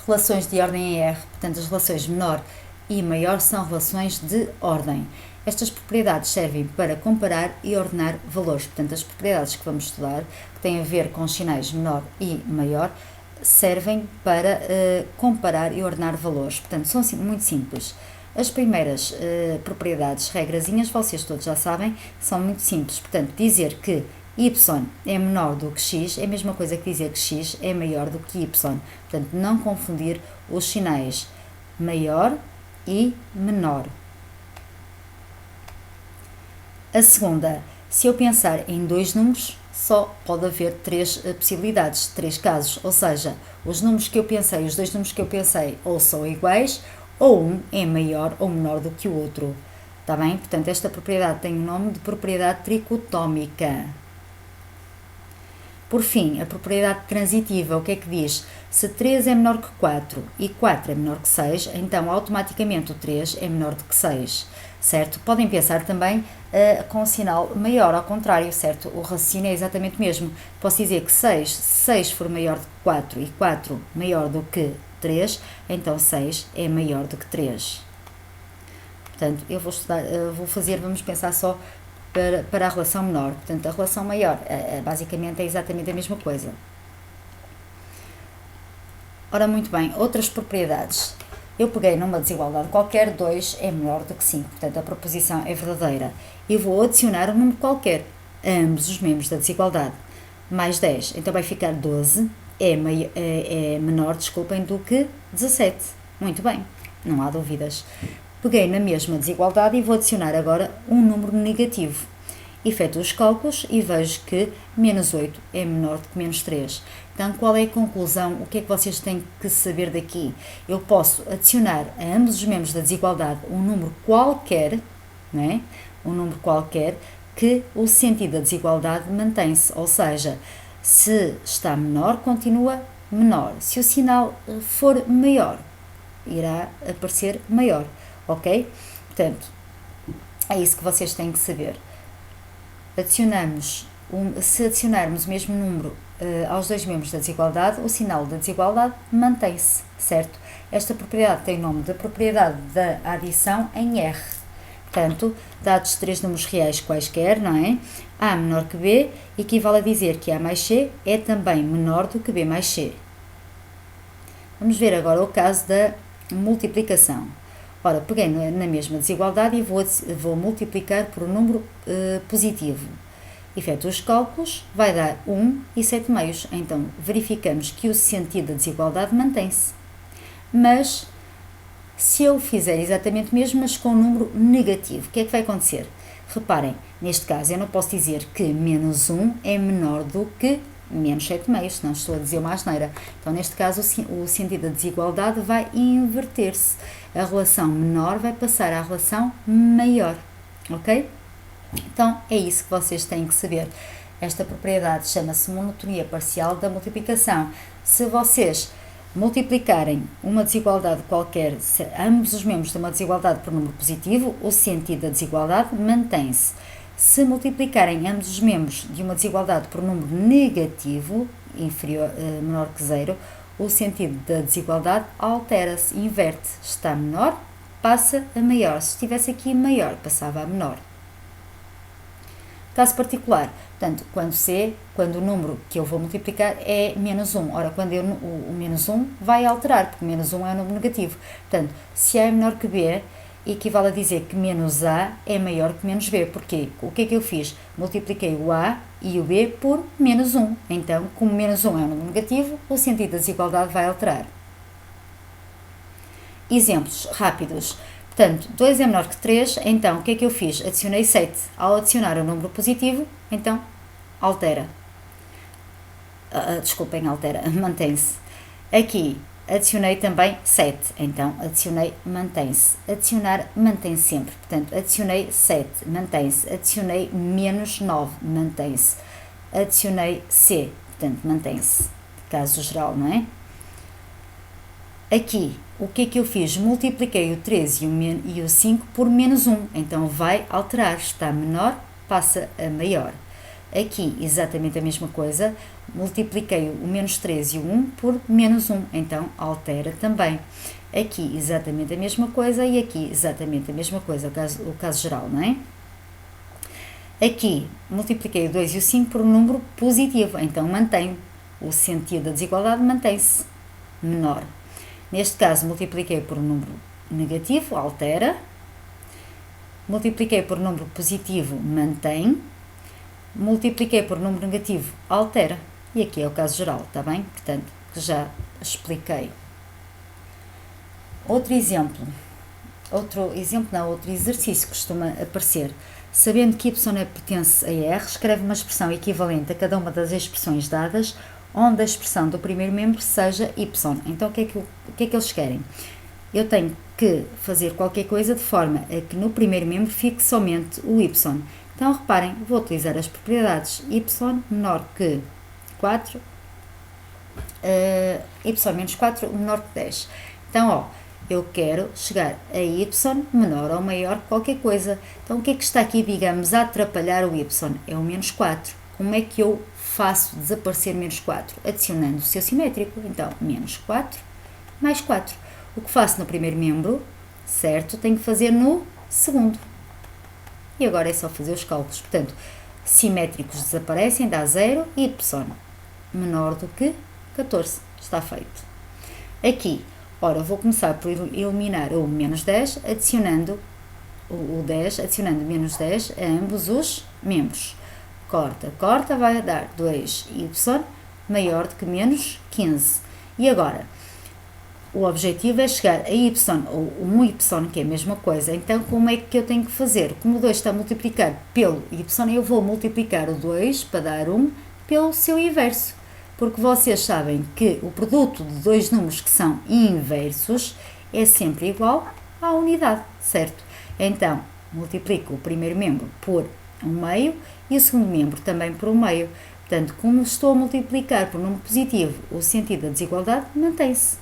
Relações de ordem em R, portanto, as relações menor e maior são relações de ordem. Estas propriedades servem para comparar e ordenar valores. Portanto, as propriedades que vamos estudar, que têm a ver com os sinais menor e maior, servem para comparar e ordenar valores. Portanto, são muito simples. As primeiras propriedades, regrazinhas, vocês todos já sabem, são muito simples. Portanto, dizer que y é menor do que x é a mesma coisa que dizer que x é maior do que y. Portanto, não confundir os sinais maior e menor. A segunda, se eu pensar em dois números, só pode haver três possibilidades, três casos, ou seja, os números que eu pensei, os dois números que eu pensei, ou são iguais, ou um é maior ou menor do que o outro. Está bem? Portanto, esta propriedade tem o nome de propriedade tricotómica. Por fim, a propriedade transitiva, o que é que diz? Se 3 é menor que 4 e 4 é menor que 6, então automaticamente o 3 é menor do que 6, certo? Podem pensar também com um sinal maior, ao contrário, certo? O raciocínio é exatamente o mesmo. Posso dizer que 6, se 6 for maior do que 4 e 4 maior do que 3, então 6 é maior do que 3. Portanto, eu vou estudar, vamos pensar só para a relação menor. Portanto, a relação maior basicamente é exatamente a mesma coisa. Ora, muito bem, outras propriedades. Eu peguei numa desigualdade qualquer, 2 é menor do que 5, portanto a proposição é verdadeira. E vou adicionar um número qualquer a ambos os membros da desigualdade. Mais 10, então vai ficar 12, é menor, do que 17. Muito bem, não há dúvidas. Peguei na mesma desigualdade e vou adicionar agora um número negativo. Efetuo os cálculos e vejo que menos 8 é menor do que menos 3. Então, qual é a conclusão? O que é que vocês têm que saber daqui? Eu posso adicionar a ambos os membros da desigualdade um número qualquer, não é? Um número qualquer, que o sentido da desigualdade mantém-se, ou seja, se está menor, continua menor. Se o sinal for maior, irá aparecer maior, ok? Portanto, é isso que vocês têm que saber. Se adicionarmos o mesmo número aos dois membros da desigualdade, o sinal da desigualdade mantém-se, certo? Esta propriedade tem o nome de propriedade da adição em R. Portanto, dados três números reais quaisquer, não é? A menor que B equivale a dizer que A mais C é também menor do que B mais C. Vamos ver agora o caso da multiplicação. Ora, peguei na mesma desigualdade e vou multiplicar por um número positivo. Efetuo os cálculos, vai dar 1 e 7 meios. Então, verificamos que o sentido da desigualdade mantém-se. Mas, se eu fizer exatamente o mesmo, mas com um número negativo, o que é que vai acontecer? Reparem, neste caso, eu não posso dizer que menos 1 é menor do que menos 7 meios, senão estou a dizer uma asneira. Então, neste caso, o sentido da desigualdade vai inverter-se. A relação menor vai passar à relação maior, ok? Então, é isso que vocês têm que saber. Esta propriedade chama-se monotonia parcial da multiplicação. Se vocês multiplicarem uma desigualdade qualquer, ambos os membros de uma desigualdade por número positivo, o sentido da desigualdade mantém-se. Se multiplicarem ambos os membros de uma desigualdade por um número negativo, menor que zero, o sentido da desigualdade altera-se, inverte. Está menor, passa a maior. Se estivesse aqui maior, passava a menor. Caso particular, portanto, quando o número que eu vou multiplicar é menos 1. Ora, quando o menos 1 vai alterar, porque menos 1 é um número negativo. Portanto, se A é menor que B, equivale a dizer que menos A é maior que menos B. Porquê? O que é que eu fiz? Multipliquei o A e o B por menos 1. Então, como menos 1 é um número negativo, o sentido da desigualdade vai alterar. Exemplos rápidos. Portanto, 2 é menor que 3, então o que é que eu fiz? Adicionei 7. Ao adicionar o número positivo, então altera. Mantém-se. Aqui, adicionei também 7, então adicionei, mantém-se. Adicionar, mantém-se sempre. Portanto, adicionei 7, mantém-se. Adicionei menos 9, mantém-se. Adicionei C, portanto, mantém-se. Caso geral, não é? Aqui, o que é que eu fiz? Multipliquei o 13 e o 5 por menos 1, então vai alterar, está menor, passa a maior. Aqui, exatamente a mesma coisa, multipliquei o menos 3 e o 1 por menos 1, então altera também. Aqui, exatamente a mesma coisa e aqui, exatamente a mesma coisa, o caso geral, não é? Aqui, multipliquei o 2 e o 5 por um número positivo, então mantém. O sentido da desigualdade mantém-se menor. Neste caso, multipliquei por um número negativo, altera. Multipliquei por um número positivo, mantém. Multipliquei por um número negativo, altera. E aqui é o caso geral, está bem? Portanto, que já expliquei. Outro outro exercício que costuma aparecer. Sabendo que y pertence a R, escreve uma expressão equivalente a cada uma das expressões dadas, onde a expressão do primeiro membro seja y. Então, o que é que eles querem? Eu tenho que fazer qualquer coisa de forma a que no primeiro membro fique somente o y. Então, reparem, vou utilizar as propriedades y menor que 4, y menos 4 menor que 10. Então, ó, eu quero chegar a y menor ou maior que qualquer coisa. Então, o que é que está aqui, digamos, a atrapalhar o y? É o menos 4. Como é que eu faço desaparecer menos 4? Adicionando o seu simétrico. Então, menos 4 mais 4. O que faço no primeiro membro, certo, tenho que fazer no segundo. E agora é só fazer os cálculos. Portanto, simétricos desaparecem, dá 0, y menor do que 14. Está feito. Aqui, ora, vou começar por eliminar o menos 10, adicionando o 10, adicionando menos 10 a ambos os membros. Corta, corta, vai dar 2y maior do que menos 15. E agora, o objetivo é chegar a y ou 1y, que é a mesma coisa. Então, como é que eu tenho que fazer? Como o 2 está a multiplicar pelo y, eu vou multiplicar o 2 para dar 1 pelo seu inverso. Porque vocês sabem que o produto de dois números que são inversos é sempre igual à unidade, certo? Então, multiplico o primeiro membro por 1/2 e o segundo membro também por 1/2. Portanto, como estou a multiplicar por um número positivo, o sentido da desigualdade mantém-se.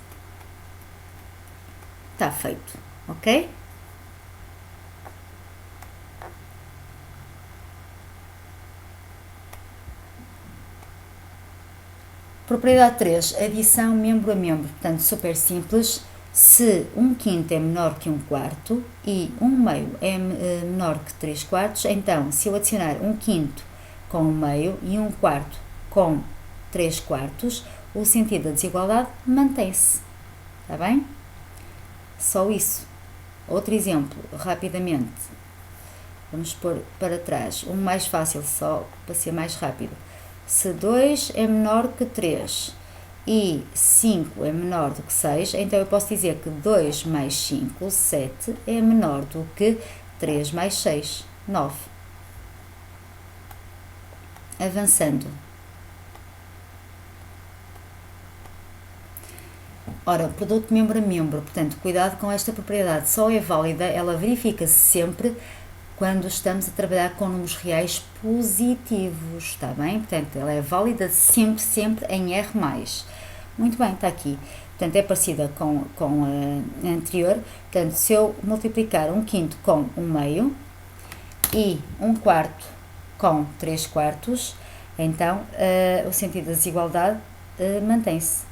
Está feito, ok? Propriedade 3, adição membro a membro, portanto super simples. Se 1/5 é menor que 1/4 e 1/2 é menor que 3/4, então se eu adicionar 1/5 com 1/2 e 1/4 com 3/4, o sentido da desigualdade mantém-se. Está bem? Só isso. Outro exemplo, rapidamente. Vamos pôr para trás. Um mais fácil, só para ser mais rápido. Se 2 é menor que 3 e 5 é menor do que 6, então eu posso dizer que 2 mais 5, 7, é menor do que 3 mais 6, 9. Avançando. Ora, produto membro a membro, portanto, cuidado com esta propriedade, só é válida, ela verifica-se sempre quando estamos a trabalhar com números reais positivos, está bem? Portanto, ela é válida sempre, sempre em R+. Muito bem, está aqui. Portanto, é parecida com a anterior. Portanto, se eu multiplicar 1/5 com 1/2 e 1/4 com 3/4, então o sentido da desigualdade mantém-se,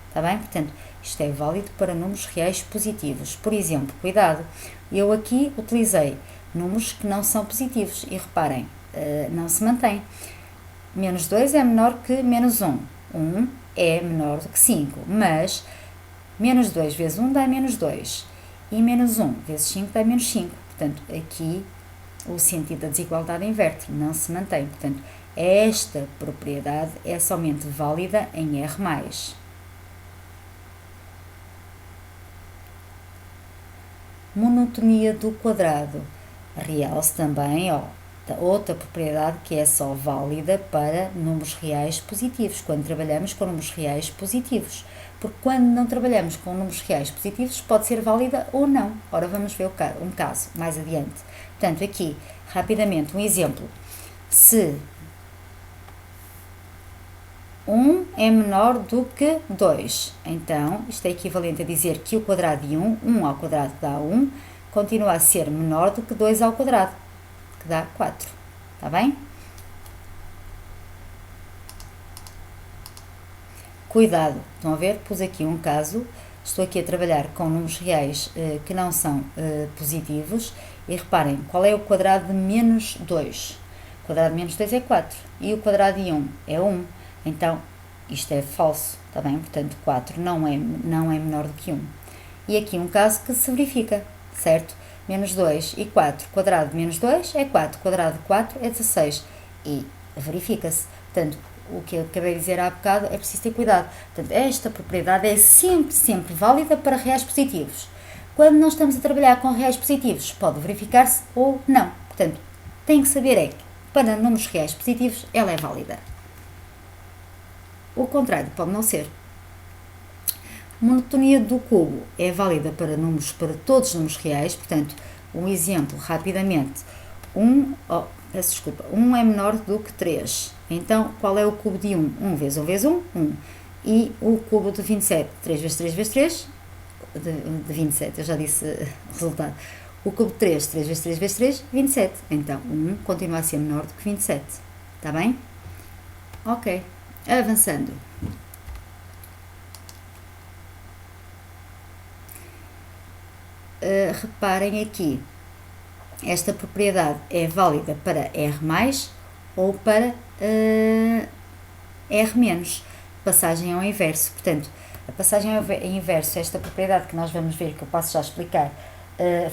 está bem? Portanto, isto é válido para números reais positivos. Por exemplo, cuidado, eu aqui utilizei números que não são positivos e reparem, não se mantém. Menos 2 é menor que menos 1. 1 é menor do que 5, mas menos 2 vezes 1 dá menos 2 e menos 1 vezes 5 dá menos 5. Portanto, aqui o sentido da desigualdade inverte, não se mantém. Portanto, esta propriedade é somente válida em R+. Monotonia do quadrado. Realce também, outra propriedade que é só válida para números reais positivos, quando trabalhamos com números reais positivos. Porque quando não trabalhamos com números reais positivos, pode ser válida ou não. Ora, vamos ver um caso mais adiante. Portanto, aqui, rapidamente, um exemplo. Se 1 é menor do que 2, então, isto é equivalente a dizer que o quadrado de 1 ao quadrado dá 1, continua a ser menor do que 2 ao quadrado, que dá 4. Está bem? Cuidado, estão a ver? Pus aqui um caso, estou aqui a trabalhar com números reais que não são positivos e reparem, qual é o quadrado de menos 2? O quadrado de menos 2 é 4 e o quadrado de 1 é 1, então isto é falso, está bem? Portanto 4 não é menor do que 1. E aqui um caso que se verifica, certo? Menos 2 e 4, quadrado de menos 2 é 4, quadrado de 4 é 16 e verifica-se. Portanto, o que eu acabei de dizer há bocado é preciso ter cuidado. Portanto, esta propriedade é sempre válida para reais positivos. Quando nós estamos a trabalhar com reais positivos, pode verificar-se ou não. Portanto, tem que saber é que para números reais positivos ela é válida. O contrário pode não ser. Monotonia do cubo é válida para todos os números reais, portanto, um exemplo rapidamente, 1 é menor do que 3, então qual é o cubo de 1? 1 vezes 1 vezes 1, 1, e o cubo de 27, 3 vezes 3 vezes 3, de 27, eu já disse o resultado, o cubo de 3, 3 vezes 3 vezes 3, 27, então 1 continua a ser menor do que 27, está bem? Ok, avançando. Reparem aqui, esta propriedade é válida para R+, ou para R-. Passagem ao inverso. Portanto, a passagem ao inverso, esta propriedade que nós vamos ver, que eu posso já explicar,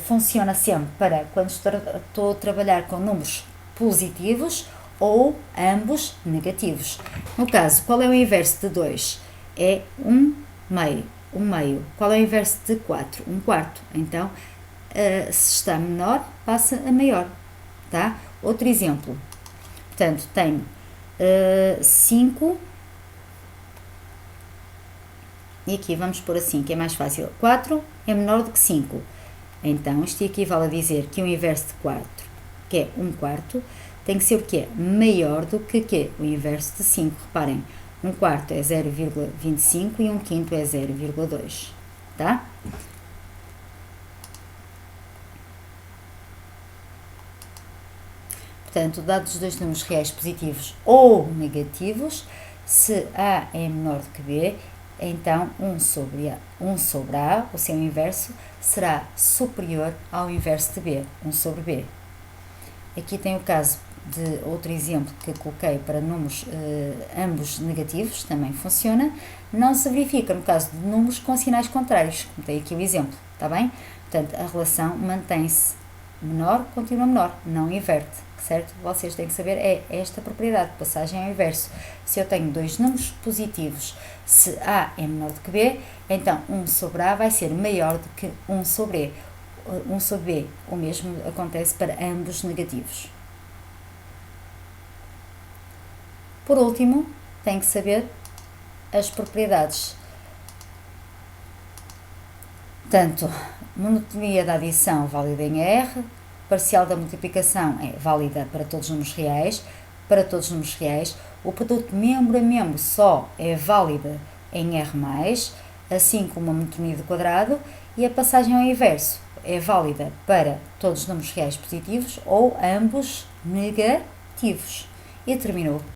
funciona sempre para quando estou a trabalhar com números positivos ou ambos negativos. No caso, qual é o inverso de 2? É 1/2. 1/2. Qual é o inverso de 4? 1/4. Então, se está menor, passa a maior. Tá? Outro exemplo. Portanto, tenho 5. E aqui vamos pôr assim, que é mais fácil. 4 é menor do que 5. Então, isto equivale a dizer que o inverso de 4, que é 1/4, tem que ser o quê? Maior do que o inverso de 5. Reparem, 1/4 é 0,25 e 1/5 é 0,2, tá? Portanto, dados os dois números reais positivos ou negativos, se A é menor do que B, então 1 sobre A, o seu inverso, será superior ao inverso de B, 1 sobre B. Aqui tem o caso de outro exemplo que coloquei para números ambos negativos, também funciona, não se verifica no caso de números com sinais contrários, como tem aqui o exemplo, está bem? Portanto, a relação mantém-se, menor continua menor, não inverte, certo? Vocês têm que saber esta propriedade, passagem ao inverso. Se eu tenho dois números positivos, se A é menor do que B, então 1 sobre A vai ser maior do que 1 sobre E. 1 sobre B, o mesmo acontece para ambos negativos. Por último, tem que saber as propriedades. Tanto monotonia da adição válida em R, parcial da multiplicação é válida para todos os números reais, o produto membro a membro só é válida em R+, assim como a monotonia do quadrado, e a passagem ao inverso é válida para todos os números reais positivos ou ambos negativos. E terminou.